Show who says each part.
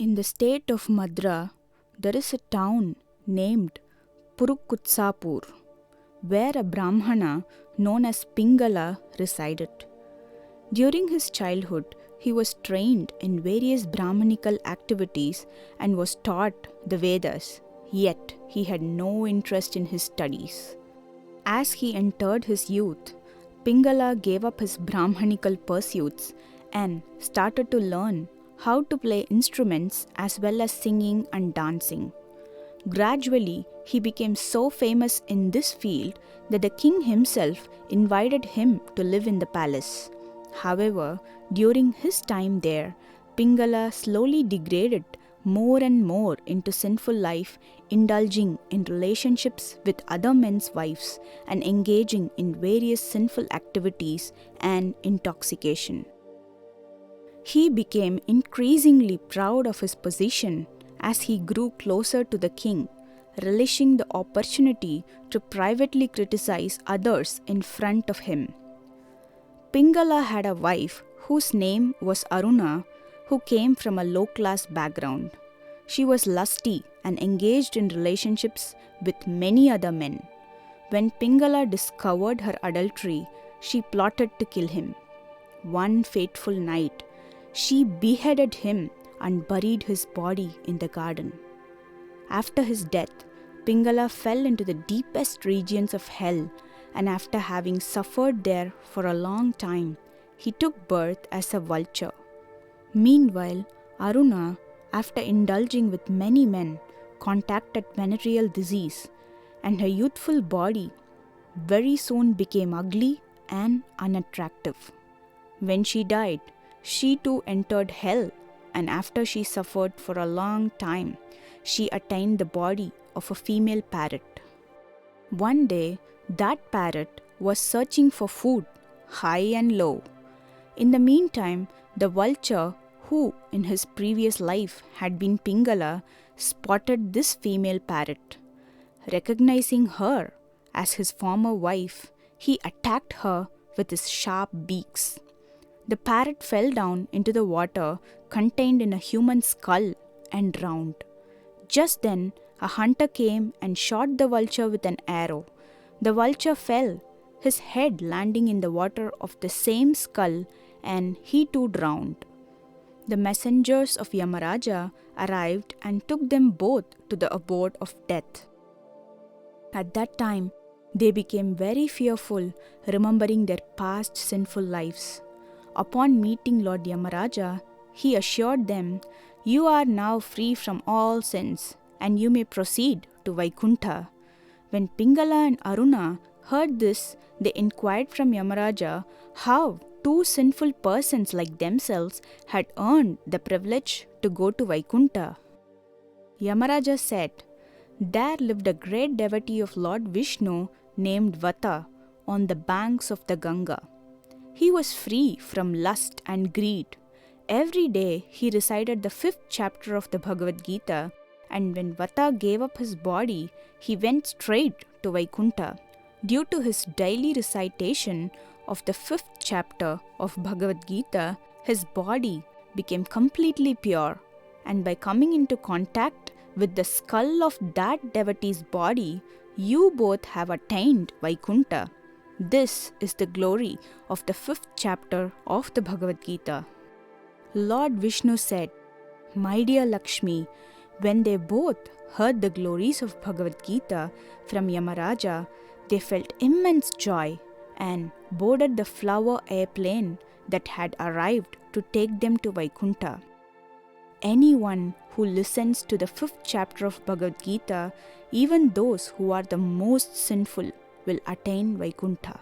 Speaker 1: In the state of Madra, there is a town named Purukutsapur, where a Brahmana known as Pingala resided. During his childhood, he was trained in various Brahmanical activities and was taught the Vedas, yet he had no interest in his studies. As he entered his youth, Pingala gave up his Brahmanical pursuits and started to learn how to play instruments as well as singing and dancing. Gradually, he became so famous in this field that the king himself invited him to live in the palace. However, during his time there, Pingala slowly degraded more and more into sinful life, indulging in relationships with other men's wives and engaging in various sinful activities and intoxication. He became increasingly proud of his position as he grew closer to the king, relishing the opportunity to privately criticize others in front of him. Pingala had a wife whose name was Arjuna, who came from a low-class background. She was lusty and engaged in relationships with many other men. When Pingala discovered her adultery, she plotted to kill him. One fateful night, she beheaded him and buried his body in the garden. After his death, Pingala fell into the deepest regions of hell, and after having suffered there for a long time, he took birth as a vulture. Meanwhile, Arjuna, after indulging with many men, contracted venereal disease, and her youthful body very soon became ugly and unattractive. When she died, she too entered hell, and after she suffered for a long time, she attained the body of a female parrot. One day, that parrot was searching for food, high and low. In the meantime, the vulture, who in his previous life had been Pingala, spotted this female parrot. Recognizing her as his former wife, he attacked her with his sharp beaks. The parrot fell down into the water contained in a human skull and drowned. Just then, a hunter came and shot the vulture with an arrow. The vulture fell, his head landing in the water of the same skull, and he too drowned. The messengers of Yamaraja arrived and took them both to the abode of death. At that time, they became very fearful, remembering their past sinful lives. Upon meeting Lord Yamaraja, he assured them, "You are now free from all sins, and you may proceed to Vaikuntha." When Pingala and Arjuna heard this, they inquired from Yamaraja how two sinful persons like themselves had earned the privilege to go to Vaikuntha. Yamaraja said, "There lived a great devotee of Lord Vishnu named Vata on the banks of the Ganga. He was free from lust and greed. Every day he recited the 5th chapter of the Bhagavad Gita, and when Vata gave up his body, he went straight to Vaikuntha. Due to his daily recitation of the 5th chapter of Bhagavad Gita, his body became completely pure, and by coming into contact with the skull of that devotee's body, you both have attained Vaikuntha. This is the glory of the 5th chapter of the Bhagavad Gita." Lord Vishnu said, "My dear Lakshmi, when they both heard the glories of Bhagavad Gita from Yamaraja, they felt immense joy and boarded the flower airplane that had arrived to take them to Vaikuntha. Anyone who listens to the 5th chapter of Bhagavad Gita, even those who are the most sinful, will attain Vaikuntha."